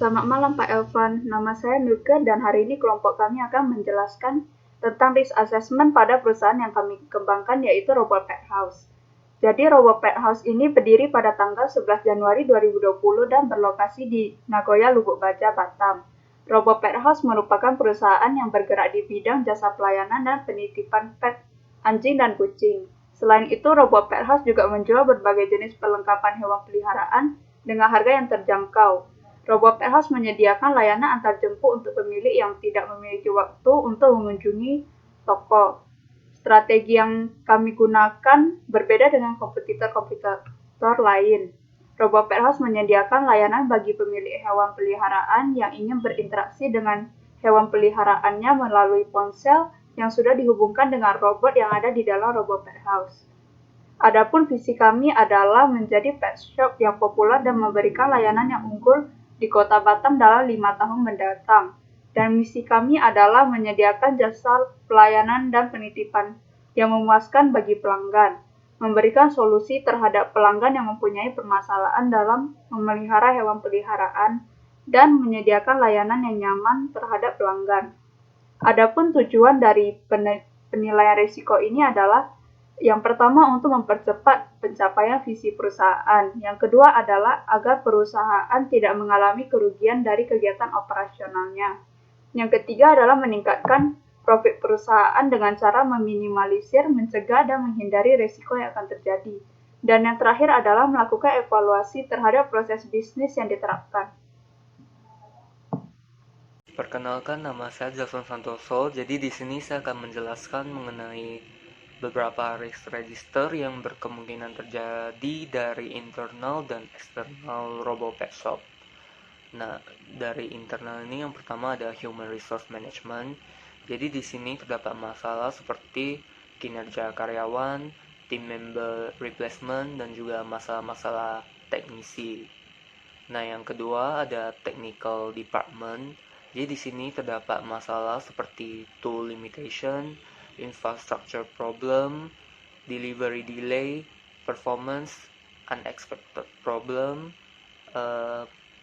Selamat malam Pak Elvan, nama saya Milke dan hari ini kelompok kami akan menjelaskan tentang risk assessment pada perusahaan yang kami kembangkan yaitu Robot Pet House. Jadi Robot Pet House ini berdiri pada tanggal 11 Januari 2020 dan berlokasi di Nagoya, Lubuk Baja, Batam. Robot Pet House merupakan perusahaan yang bergerak di bidang jasa pelayanan dan penitipan pet, anjing dan kucing. Selain itu, Robot Pet House juga menjual berbagai jenis perlengkapan hewan peliharaan dengan harga yang terjangkau. Robot Pet House menyediakan layanan antar jemput untuk pemilik yang tidak memiliki waktu untuk mengunjungi toko. Strategi yang kami gunakan berbeda dengan kompetitor lain. Robot Pet House menyediakan layanan bagi pemilik hewan peliharaan yang ingin berinteraksi dengan hewan peliharaannya melalui ponsel yang sudah dihubungkan dengan robot yang ada di dalam Robot Pet House. Adapun visi kami adalah menjadi pet shop yang populer dan memberikan layanan yang unggul di Kota Batam dalam 5 tahun mendatang. Dan misi kami adalah menyediakan jasa pelayanan dan penitipan yang memuaskan bagi pelanggan, memberikan solusi terhadap pelanggan yang mempunyai permasalahan dalam memelihara hewan peliharaan, dan menyediakan layanan yang nyaman terhadap pelanggan. Adapun tujuan dari penilaian risiko ini adalah yang pertama untuk mempercepat pencapaian visi perusahaan. Yang kedua adalah agar perusahaan tidak mengalami kerugian dari kegiatan operasionalnya. Yang ketiga adalah meningkatkan profit perusahaan dengan cara meminimalisir, mencegah, dan menghindari risiko yang akan terjadi. Dan yang terakhir adalah melakukan evaluasi terhadap proses bisnis yang diterapkan. Perkenalkan, nama saya Jason Santoso. Jadi di sini saya akan menjelaskan mengenai beberapa risk register yang berkemungkinan terjadi dari internal dan eksternal Robot Pet Shop. Nah, dari internal ini yang pertama ada Human Resource Management. Jadi di sini terdapat masalah seperti kinerja karyawan, team member replacement, dan juga masalah-masalah teknisi. Nah, yang kedua ada Technical Department. Jadi di sini terdapat masalah seperti tool limitation, infrastructure problem, delivery delay, performance unexpected problem,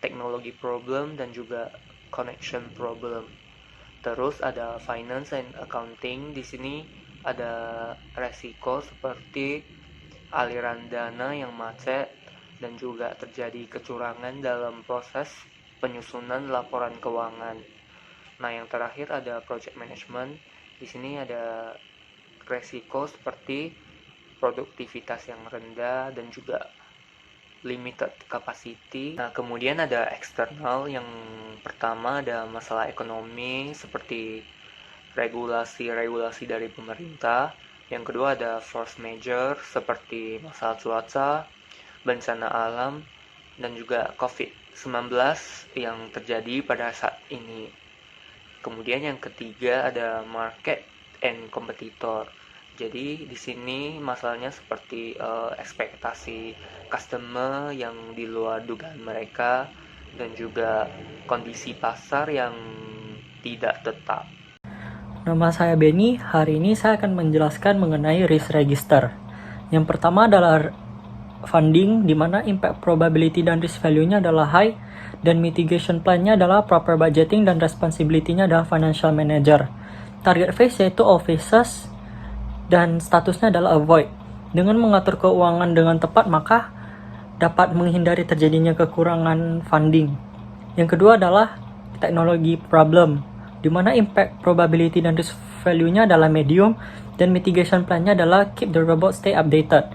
teknologi problem, dan juga connection problem. Terus ada finance and accounting. Di sini ada resiko seperti aliran dana yang macet dan juga terjadi kecurangan dalam proses penyusunan laporan keuangan. Nah, yang terakhir ada project management. Di sini ada resiko seperti produktivitas yang rendah dan juga limited capacity. Nah, kemudian ada eksternal. Yang pertama ada masalah ekonomi seperti regulasi dari pemerintah. Yang kedua ada force major seperti masalah cuaca, bencana alam, dan juga COVID-19 yang terjadi pada saat ini. Kemudian yang ketiga ada market and competitor. Jadi di sini masalahnya seperti ekspektasi customer yang di luar dugaan mereka dan juga kondisi pasar yang tidak tetap. Nama saya Benny. Hari ini saya akan menjelaskan mengenai risk register. Yang pertama adalah funding, di mana impact probability dan risk value-nya adalah high, dan mitigation plan-nya adalah proper budgeting, dan responsibility-nya adalah financial manager. Target phase yaitu all phases, dan statusnya adalah avoid. Dengan mengatur keuangan dengan tepat, maka dapat menghindari terjadinya kekurangan funding. Yang kedua adalah teknologi problem, di mana impact probability dan risk value-nya adalah medium, dan mitigation plan-nya adalah keep the robot stay updated.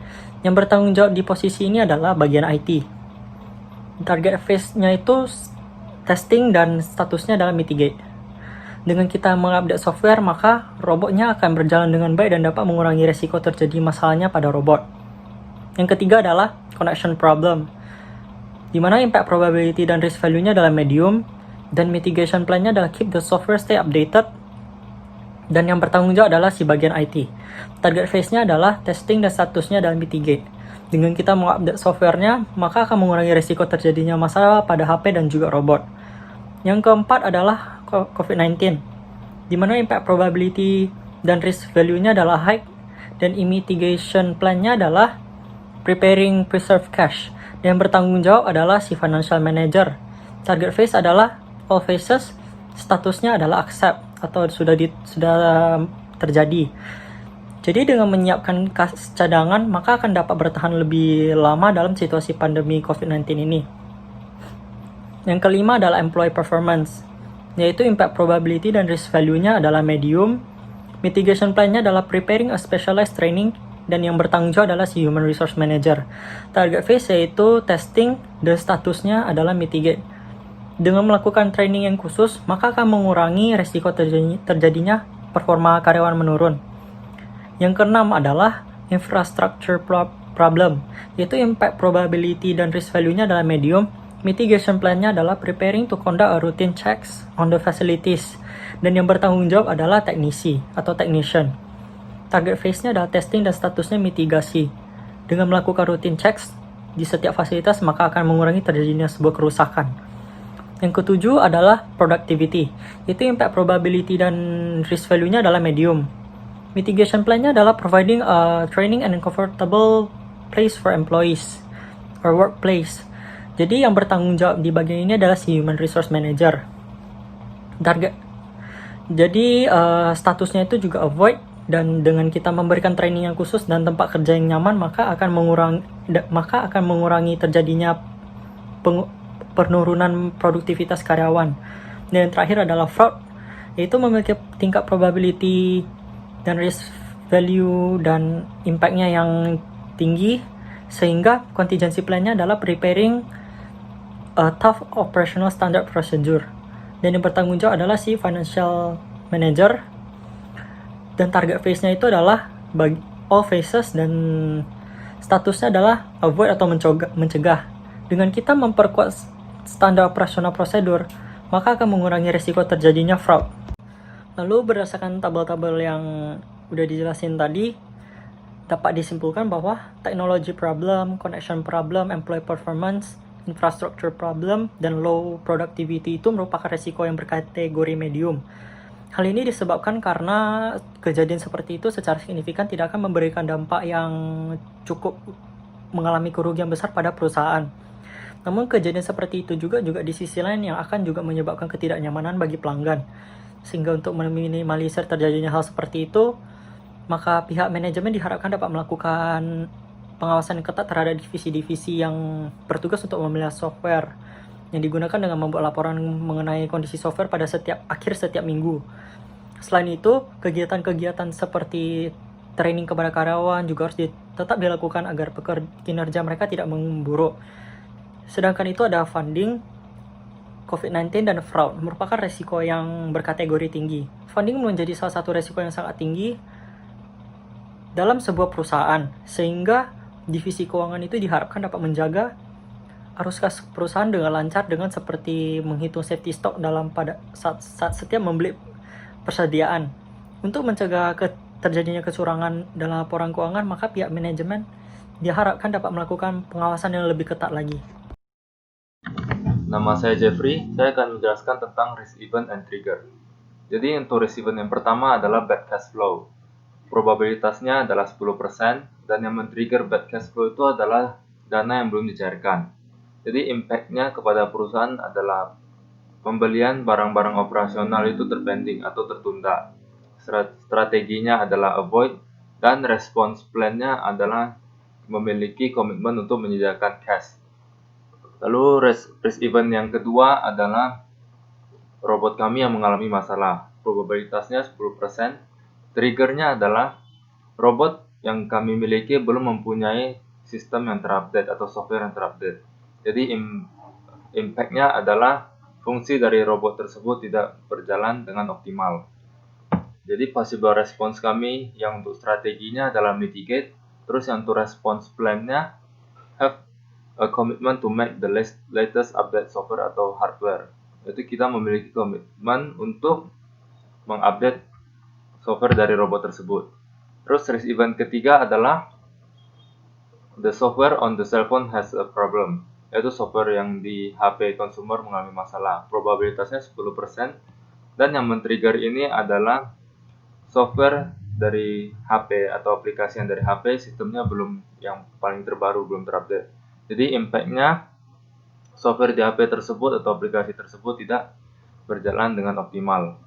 Yang bertanggung jawab di posisi ini adalah bagian IT. Target phase-nya itu testing dan statusnya adalah mitigate. Dengan kita mengupdate software, maka robotnya akan berjalan dengan baik dan dapat mengurangi resiko terjadi masalahnya pada robot. Yang ketiga adalah connection problem, di mana impact probability dan risk value-nya adalah medium, dan mitigation plan-nya adalah keep the software stay updated, dan yang bertanggung jawab adalah si bagian IT. Target phase-nya adalah testing dan statusnya adalah mitigate. Dengan kita mengupdate software-nya, maka akan mengurangi risiko terjadinya masalah pada HP dan juga robot. Yang keempat adalah COVID-19, di mana impact probability dan risk value-nya adalah high, dan mitigation plan-nya adalah preparing preserve cash. Yang bertanggung jawab adalah si financial manager. Target phase adalah all phases, statusnya adalah accept atau sudah terjadi. Jadi dengan menyiapkan kas cadangan, maka akan dapat bertahan lebih lama dalam situasi pandemi COVID-19 ini. Yang kelima adalah employee performance, yaitu impact probability dan risk value-nya adalah medium. Mitigation plan-nya adalah preparing a specialized training, dan yang bertanggung jawab adalah si human resource manager. Target phase yaitu testing, dan statusnya adalah mitigate. Dengan melakukan training yang khusus, maka akan mengurangi resiko terjadinya performa karyawan menurun. Yang keenam adalah infrastructure problem, yaitu impact probability dan risk value-nya adalah medium. Mitigation plan-nya adalah preparing to conduct a routine checks on the facilities, dan yang bertanggung jawab adalah teknisi atau technician. Target phase-nya adalah testing dan statusnya mitigasi. Dengan melakukan routine checks di setiap fasilitas, maka akan mengurangi terjadinya sebuah kerusakan. Yang ketujuh adalah productivity, yaitu impact probability dan risk value-nya adalah medium. Mitigation plan-nya adalah providing a training and comfortable place for employees or workplace. Jadi yang bertanggung jawab di bagian ini adalah si human resource manager. Jadi statusnya itu juga avoid, dan dengan kita memberikan training yang khusus dan tempat kerja yang nyaman, maka akan mengurangi terjadinya penurunan produktivitas karyawan. Dan yang terakhir adalah fraud, yaitu memiliki tingkat probability dan risk value dan impact-nya yang tinggi, sehingga contingency plan-nya adalah preparing a tough operational standard procedure. Dan yang bertanggung jawab adalah si financial manager. Dan target phase-nya itu adalah bagi all phases, dan statusnya adalah avoid atau mencegah. Dengan kita memperkuat standar operasional prosedur, maka akan mengurangi risiko terjadinya fraud. Lalu berdasarkan tabel-tabel yang udah dijelasin tadi, dapat disimpulkan bahwa technology problem, connection problem, employee performance, infrastructure problem, dan low productivity itu merupakan risiko yang berkategori medium. Hal ini disebabkan karena kejadian seperti itu secara signifikan tidak akan memberikan dampak yang cukup mengalami kerugian besar pada perusahaan. Namun kejadian seperti itu juga di sisi lain yang akan juga menyebabkan ketidaknyamanan bagi pelanggan. Sehingga untuk meminimalisir terjadinya hal seperti itu, maka pihak manajemen diharapkan dapat melakukan pengawasan ketat terhadap divisi-divisi yang bertugas untuk memilah software yang digunakan dengan membuat laporan mengenai kondisi software pada akhir setiap minggu. Selain itu, kegiatan-kegiatan seperti training kepada karyawan juga harus tetap dilakukan agar kinerja mereka tidak memburuk. Sedangkan itu ada funding, COVID-19, dan fraud merupakan resiko yang berkategori tinggi. Funding menjadi salah satu resiko yang sangat tinggi dalam sebuah perusahaan, sehingga divisi keuangan itu diharapkan dapat menjaga arus kas perusahaan dengan lancar dengan seperti menghitung safety stock pada saat setiap membeli persediaan. Untuk mencegah terjadinya kecurangan dalam laporan keuangan, maka pihak manajemen diharapkan dapat melakukan pengawasan yang lebih ketat lagi. Nama saya Jeffrey, saya akan menjelaskan tentang risk event and trigger. Jadi untuk risk event yang pertama adalah bad cash flow. Probabilitasnya adalah 10%, dan yang men-trigger bad cash flow itu adalah dana yang belum dicairkan. Jadi impact-nya kepada perusahaan adalah pembelian barang-barang operasional itu terpending atau tertunda. Strateginya adalah avoid, dan response plan-nya adalah memiliki komitmen untuk menyediakan cash. Lalu risk event yang kedua adalah robot kami yang mengalami masalah. Probabilitasnya 10%. Triggernya adalah robot yang kami miliki belum mempunyai sistem yang terupdate atau software yang terupdate. Jadi impact-nya adalah fungsi dari robot tersebut tidak berjalan dengan optimal. Jadi possible response kami yang untuk strateginya adalah mitigate. Terus yang untuk response plan-nya have a commitment to make the latest update software atau hardware. Jadi kita memiliki komitmen untuk mengupdate software dari robot tersebut. Terus risk event ketiga adalah the software on the cell phone has a problem, yaitu software yang di HP consumer mengalami masalah. Probabilitasnya 10%, dan yang men-trigger ini adalah software dari HP atau aplikasi yang dari HP sistemnya belum yang paling terbaru, belum terupdate. Jadi impact-nya software di HP tersebut atau aplikasi tersebut tidak berjalan dengan optimal.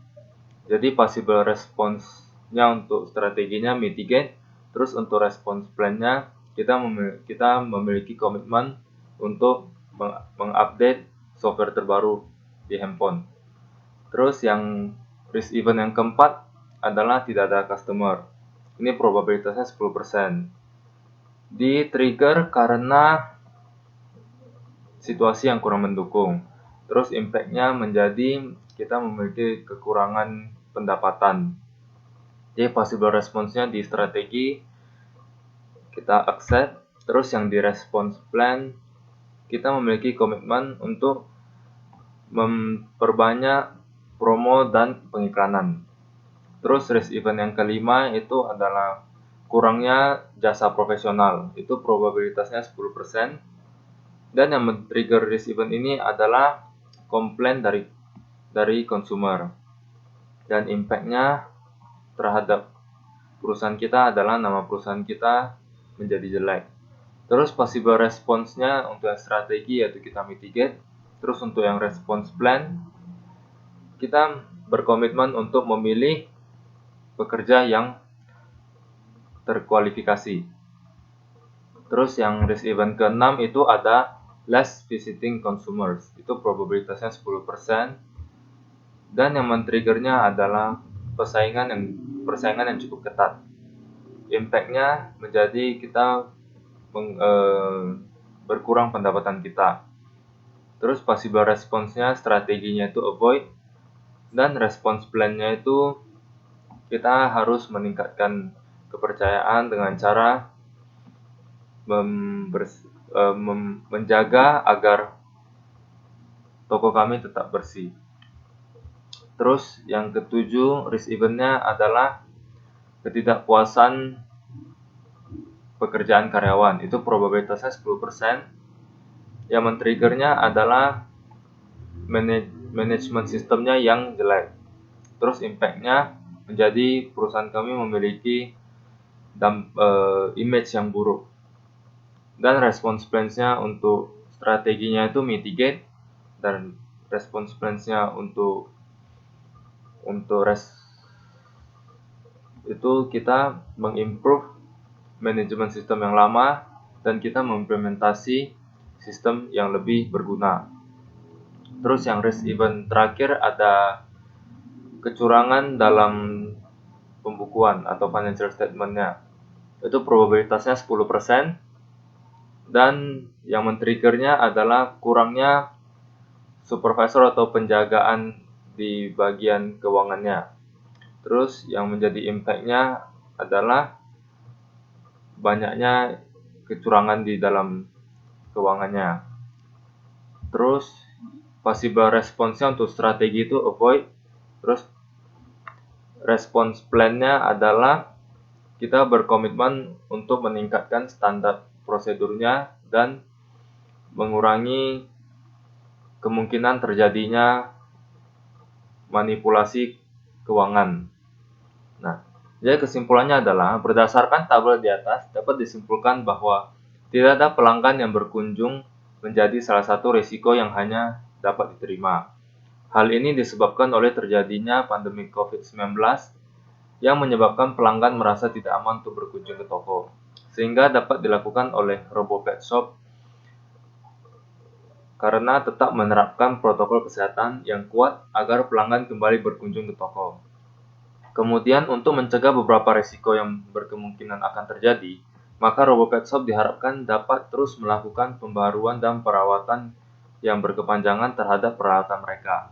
Jadi possible response-nya untuk strateginya mitigate, terus untuk response plan-nya kita memiliki komitmen untuk mengupdate software terbaru di handphone. Terus yang risk event yang keempat adalah tidak ada customer. Ini probabilitasnya 10%. Di trigger karena situasi yang kurang mendukung. Terus impact-nya menjadi kita memiliki kekurangan pendapatan. Jadi possible response-nya di strategi kita accept. Terus yang di response plan kita memiliki komitmen untuk memperbanyak promo dan pengiklanan. Terus risk event yang kelima itu adalah kurangnya jasa profesional. Itu probabilitasnya 10%. Dan yang men-trigger risk event ini adalah komplain dari consumer. Dan impact-nya terhadap perusahaan kita adalah nama perusahaan kita menjadi jelek. Terus possible response-nya untuk yang strategi yaitu kita mitigate. Terus untuk yang response plan, kita berkomitmen untuk memilih pekerja yang terkualifikasi. Terus yang risk event ke-6 itu ada less visiting consumers. Itu probabilitasnya 10%. Dan yang men-triggernya adalah persaingan yang cukup ketat. Impact-nya menjadi kita berkurang pendapatan kita. Terus possible response-nya strateginya itu avoid, dan response plan-nya itu kita harus meningkatkan kepercayaan dengan cara menjaga agar toko kami tetap bersih. Terus yang ketujuh risk event-nya adalah ketidakpuasan pekerjaan karyawan. Itu probabilitasnya 10%. Yang men-triggernya adalah manajemen sistemnya yang jelek. Terus impact-nya menjadi perusahaan kami memiliki image yang buruk. Dan response plans-nya untuk strateginya itu mitigate, dan response plans-nya untuk itu kita mengimprove manajemen sistem yang lama dan kita mengimplementasi sistem yang lebih berguna. Terus yang risk event terakhir ada kecurangan dalam pembukuan atau financial statement-nya. Itu probabilitasnya 10%. Dan yang men-triggernya adalah kurangnya supervisor atau penjagaan di bagian keuangannya. Terus yang menjadi impact-nya adalah banyaknya kecurangan di dalam keuangannya. Terus possible response-nya untuk strategi itu avoid. Terus response plan-nya adalah kita berkomitmen untuk meningkatkan standar prosedurnya dan mengurangi kemungkinan terjadinya manipulasi keuangan. Nah, jadi kesimpulannya adalah berdasarkan tabel di atas dapat disimpulkan bahwa tidak ada pelanggan yang berkunjung menjadi salah satu risiko yang hanya dapat diterima. Hal ini disebabkan oleh terjadinya pandemi COVID-19 yang menyebabkan pelanggan merasa tidak aman untuk berkunjung ke toko, sehingga dapat dilakukan oleh RoboPet Shop karena tetap menerapkan protokol kesehatan yang kuat agar pelanggan kembali berkunjung ke toko. Kemudian untuk mencegah beberapa risiko yang berkemungkinan akan terjadi, maka RoboPet Shop diharapkan dapat terus melakukan pembaruan dan perawatan yang berkepanjangan terhadap peralatan mereka,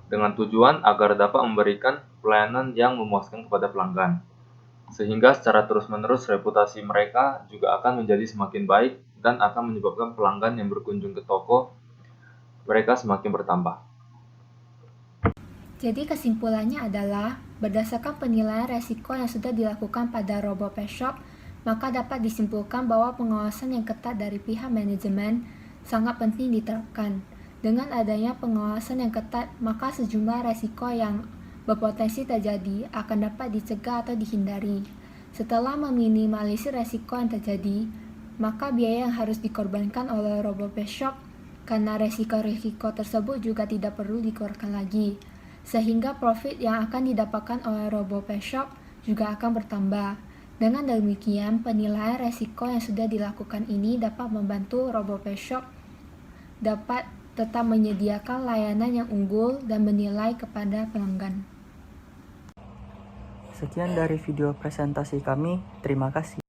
dengan tujuan agar dapat memberikan pelayanan yang memuaskan kepada pelanggan. Sehingga secara terus-menerus reputasi mereka juga akan menjadi semakin baik dan akan menyebabkan pelanggan yang berkunjung ke toko mereka semakin bertambah. Jadi kesimpulannya adalah, berdasarkan penilaian resiko yang sudah dilakukan pada RoboPet Shop, maka dapat disimpulkan bahwa pengawasan yang ketat dari pihak manajemen sangat penting diterapkan. Dengan adanya pengawasan yang ketat, maka sejumlah resiko yang berpotensi terjadi akan dapat dicegah atau dihindari. Setelah meminimalisir resiko yang terjadi, maka biaya yang harus dikorbankan oleh RoboPet Shop karena resiko-resiko tersebut juga tidak perlu dikeluarkan lagi, sehingga profit yang akan didapatkan oleh Robo Pet Shop juga akan bertambah. Dengan demikian, penilaian resiko yang sudah dilakukan ini dapat membantu Robo Pet Shop dapat tetap menyediakan layanan yang unggul dan bernilai kepada pelanggan. Sekian dari video presentasi kami, terima kasih.